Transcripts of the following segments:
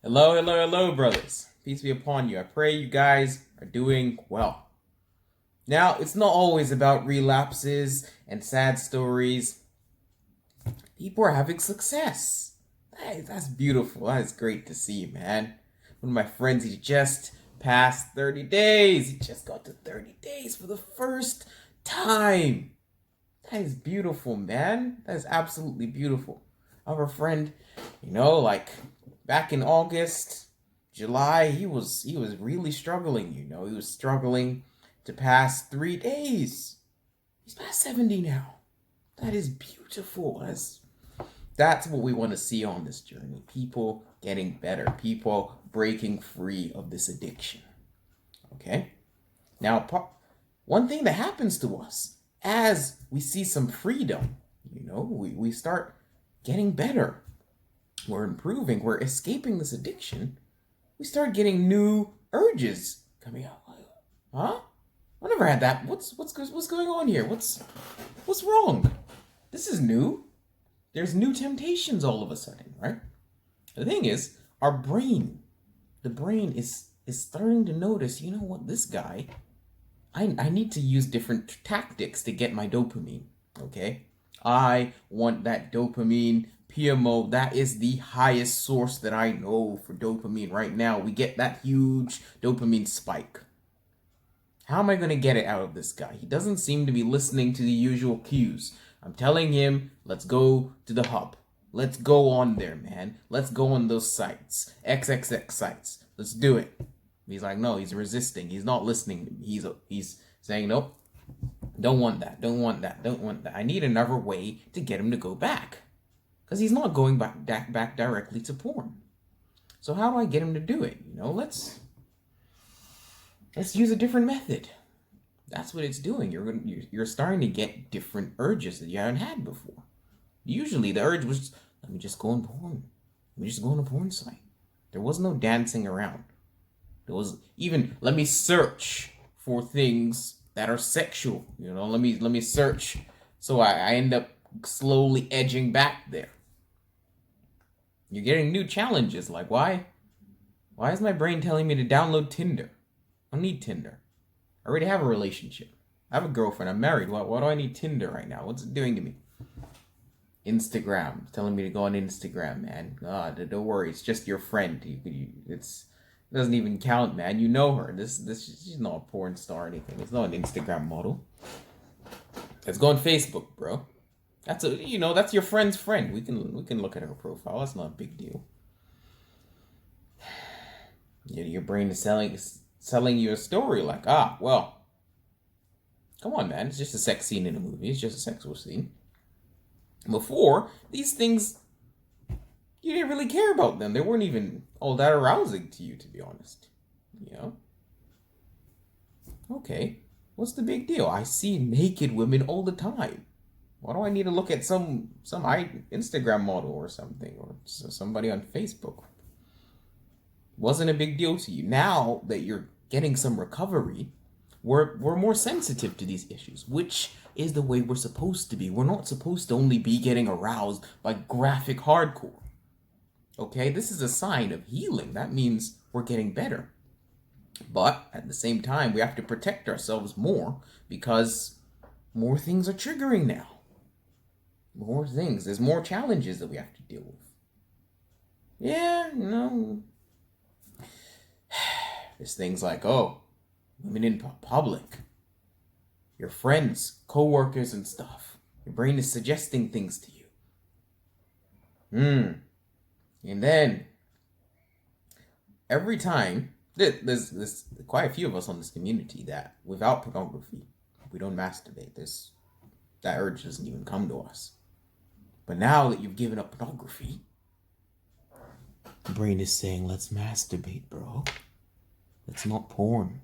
Hello, hello, hello, brothers. Peace be upon you. I pray you guys are doing well. Now, it's not always about relapses and sad stories. People are having success. That's beautiful. That is great to see, man. One of my friends, he just passed 30 days. He just got to 30 days for the first time. That is beautiful, man. That is absolutely beautiful. I have a friend, like back in August, July, he was really struggling, He was struggling to pass 3 days. He's past 70 now. That is beautiful. That's what we want to see on this journey. People getting better, people breaking free of this addiction. Okay? Now, one thing that happens to us as we see some freedom, we start getting better. We're improving, we're escaping this addiction. We start getting new urges coming out. Huh? I never had that. What's going on here? What's wrong? This is new. There's new temptations all of a sudden, right? The thing is, the brain is starting to notice, you know what, this guy, I need to use different tactics to get my dopamine, okay? I want that dopamine. PMO, that is the highest source that I know for dopamine right now. We get that huge dopamine spike. How am I going to get it out of this guy? He doesn't seem to be listening to the usual cues. I'm telling him, let's go to the hub. Let's go on there, man. Let's go on those sites. XXX sites. Let's do it. He's like, no, he's resisting. He's not listening to me. He's saying, nope, don't want that. Don't want that. Don't want that. I need another way to get him to go back. Because he's not going back directly to porn. So how do I get him to do it? Let's use a different method. That's what it's doing. You're starting to get different urges that you haven't had before. Usually the urge was, let me just go on porn. Let me just go on a porn site. There was no dancing around. There was even, let me search for things that are sexual. Let me search. So I end up slowly edging back there. You're getting new challenges. Like, why is my brain telling me to download Tinder? I don't need Tinder. I already have a relationship. I have a girlfriend. I'm married. Why do I need Tinder right now? What's it doing to me? Instagram. It's telling me to go on Instagram, man. God, don't worry. It's just your friend. It doesn't even count, man. You know her. She's not a porn star or anything. It's not an Instagram model. Let's go on Facebook, bro. That's your friend's friend. We can look at her profile. That's not a big deal. Your brain is selling you a story like, well, come on, man. It's just a sex scene in a movie. It's just a sexual scene. Before, these things, you didn't really care about them. They weren't even all that arousing to you, to be honest. Okay, what's the big deal? I see naked women all the time. Why do I need to look at some Instagram model or something, or somebody on Facebook? Wasn't a big deal to you. Now that you're getting some recovery, we're more sensitive to these issues, which is the way we're supposed to be. We're not supposed to only be getting aroused by graphic hardcore. Okay, this is a sign of healing. That means we're getting better. But at the same time, we have to protect ourselves more because more things are triggering now. More things. There's more challenges that we have to deal with. Yeah, There's things like, women in public. Your friends, co-workers and stuff. Your brain is suggesting things to you. And then, every time, there's quite a few of us on this community that without pornography, we don't masturbate. That urge doesn't even come to us. But now that you've given up pornography, the brain is saying, let's masturbate, bro. It's not porn.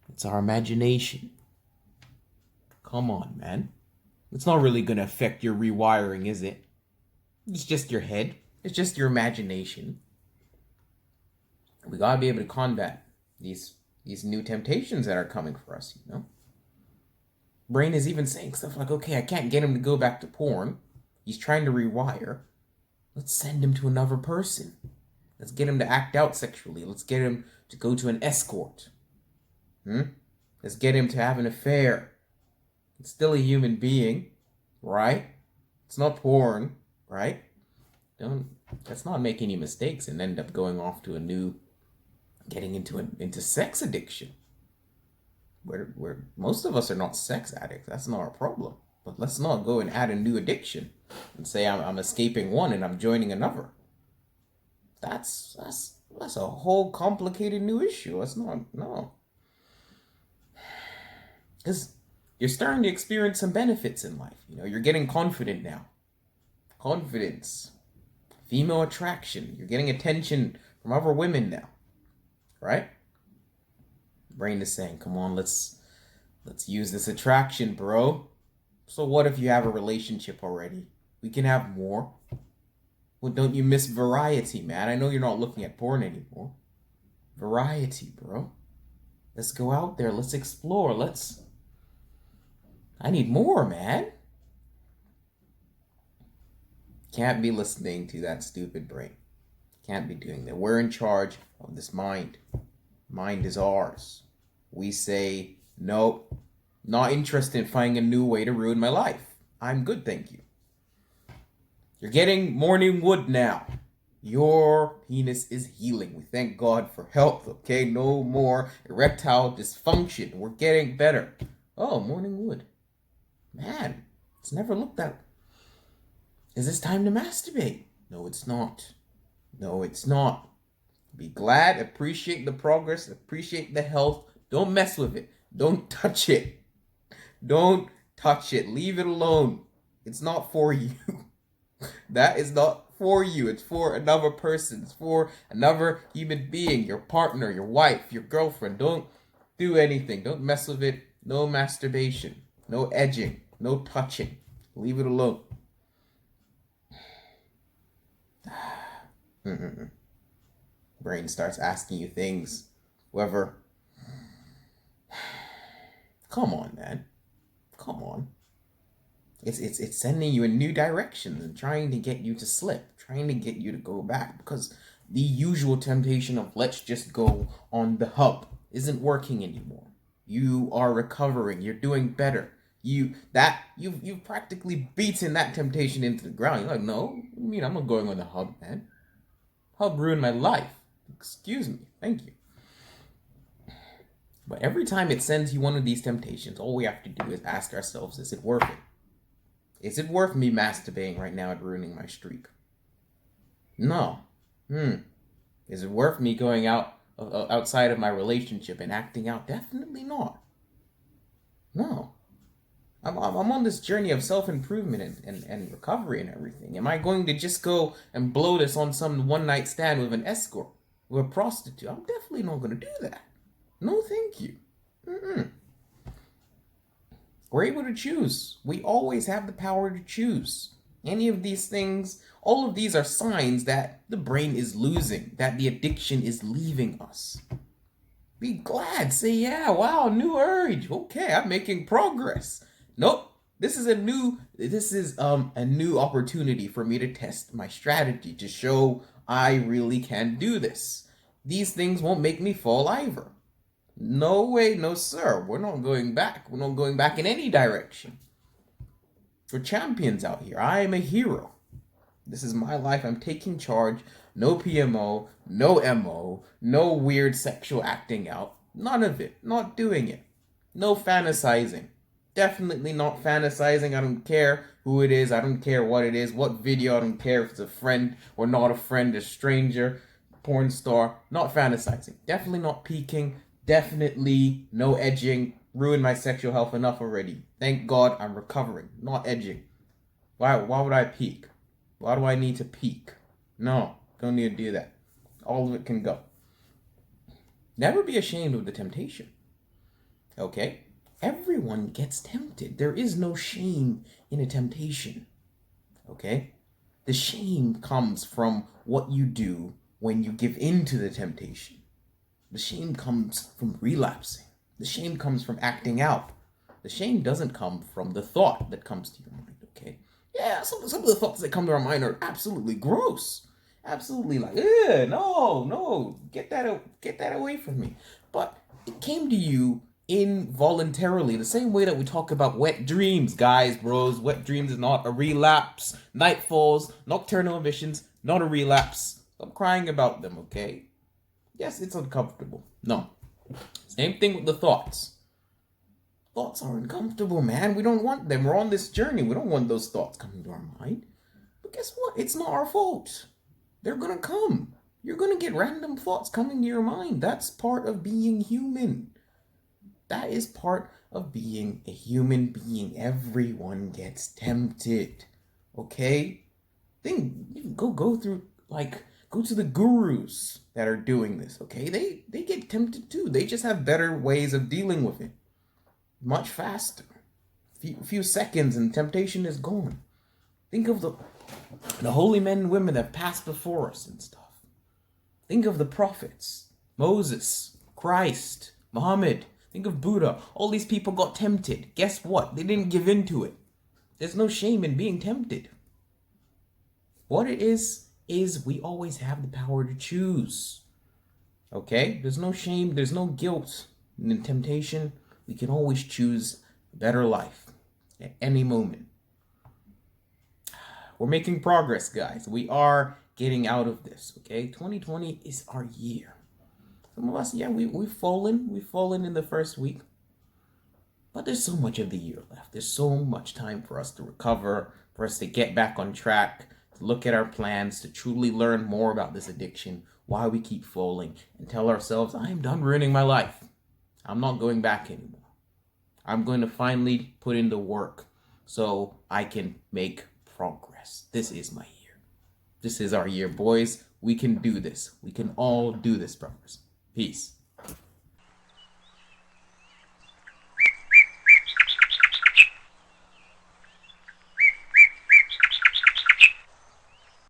It's our imagination. Come on, man. It's not really going to affect your rewiring, is it? It's just your head. It's just your imagination. We got to be able to combat these new temptations that are coming for us, Brain is even saying stuff like, okay, I can't get him to go back to porn. He's trying to rewire. Let's send him to another person. Let's get him to act out sexually. Let's get him to go to an escort. Let's get him to have an affair. It's still a human being, right? It's not porn, right? Let's not make any mistakes and end up going off to getting into sex addiction. Where most of us are not sex addicts. That's not our problem. But let's not go and add a new addiction and say I'm escaping one and I'm joining another. That's a whole complicated new issue. That's not, no. Because you're starting to experience some benefits in life. You're getting confident now. Confidence. Female attraction. You're getting attention from other women now. Right? Brain is saying, come on, let's use this attraction, bro. So what if you have a relationship already? We can have more. Well, don't you miss variety, man? I know you're not looking at porn anymore. Variety, bro. Let's go out there. Let's explore. I need more, man. Can't be listening to that stupid brain. Can't be doing that. We're in charge of this mind. Mind is ours. We say, no, not interested in finding a new way to ruin my life. I'm good, thank you. You're getting morning wood now. Your penis is healing. We thank God for health, okay? No more erectile dysfunction. We're getting better. Oh, morning wood. Man, it's never looked that. Is this time to masturbate? No, it's not. No, it's not. Be glad, appreciate the progress, appreciate the health. Don't mess with it. Don't touch it. Don't touch it. Leave it alone. It's not for you. That is not for you. It's for another person. It's for another human being, your partner, your wife, your girlfriend. Don't do anything. Don't mess with it. No masturbation. No edging. No touching. Leave it alone. Brain starts asking you things. Whoever. Come on, man. Come on. It's sending you in new directions and trying to get you to slip, trying to get you to go back, because the usual temptation of let's just go on the hub isn't working anymore. You are recovering. You're doing better. You've practically beaten that temptation into the ground. You're like, no, I mean, I'm not going on the hub, man. Hub ruined my life. Excuse me. Thank you. But every time it sends you one of these temptations, all we have to do is ask ourselves, is it worth it? Is it worth me masturbating right now and ruining my streak? No. Is it worth me going outside of my relationship and acting out? Definitely not. No. I'm on this journey of self-improvement and recovery and everything. Am I going to just go and blow this on some one-night stand with an escort, with a prostitute? I'm definitely not going to do that. No, thank you. We're able to choose. We always have the power to choose. Any of these things, all of these are signs that the brain is losing, that the addiction is leaving us. Be glad. Say, yeah, wow, new urge. Okay, I'm making progress. Nope. This is a new opportunity for me to test my strategy, to show I really can do this. These things won't make me fall either. No way, no sir. We're not going back. We're not going back in any direction. We're champions out here. I am a hero. This is my life. I'm taking charge. No PMO, no MO, no weird sexual acting out. None of it. Not doing it. No fantasizing. Definitely not fantasizing. I don't care who it is. I don't care what it is. What video. I don't care if it's a friend or not a friend, a stranger, porn star. Not fantasizing. Definitely not peeking. Definitely no edging. Ruined my sexual health enough already. Thank God I'm recovering. Not edging. Why would I peek? Why do I need to peek? No, don't need to do that. All of it can go. Never be ashamed of the temptation. Okay? Everyone gets tempted. There is no shame in a temptation. Okay? The shame comes from what you do when you give in to the temptation. The shame comes from relapsing. The shame comes from acting out. The shame doesn't come from the thought that comes to your mind, okay? Yeah, some of the thoughts that come to our mind are absolutely gross. absolutely like, ugh, no, no, get that away from me. But it came to you involuntarily, the same way that we talk about wet dreams, guys, bros. Wet dreams is not a relapse. Nightfalls, nocturnal emissions, not a relapse. Stop crying about them, okay? Yes, it's uncomfortable. No. Same thing with the thoughts. Thoughts are uncomfortable, man. We don't want them. We're on this journey. We don't want those thoughts coming to our mind. But guess what? It's not our fault. They're gonna come. You're gonna get random thoughts coming to your mind. That's part of being human. That is part of being a human being. Everyone gets tempted. Okay? Then you can go through, like, go to the gurus that are doing this, okay? They get tempted too. They just have better ways of dealing with it. Much faster. Few seconds and temptation is gone. Think of the holy men and women that passed before us and stuff. Think of the prophets, Moses, Christ, Muhammad. Think of Buddha. All these people got tempted. Guess what? They didn't give in to it. There's no shame in being tempted. What it is we always have the power to choose. Okay? There's no shame, there's no guilt in temptation. We can always choose a better life at any moment. We're making progress, guys. We are getting out of this, okay? 2020 is our year. Some of us, yeah, we've fallen. We've fallen in the first week. But there's so much of the year left. There's so much time for us to recover, for us to get back on track, to look at our plans, to truly learn more about this addiction, why we keep falling, and tell ourselves, I am done ruining my life. I'm not going back anymore. I'm going to finally put in the work so I can make progress. This is my year. This is our year, boys. We can do this. We can all do this, brothers. Peace.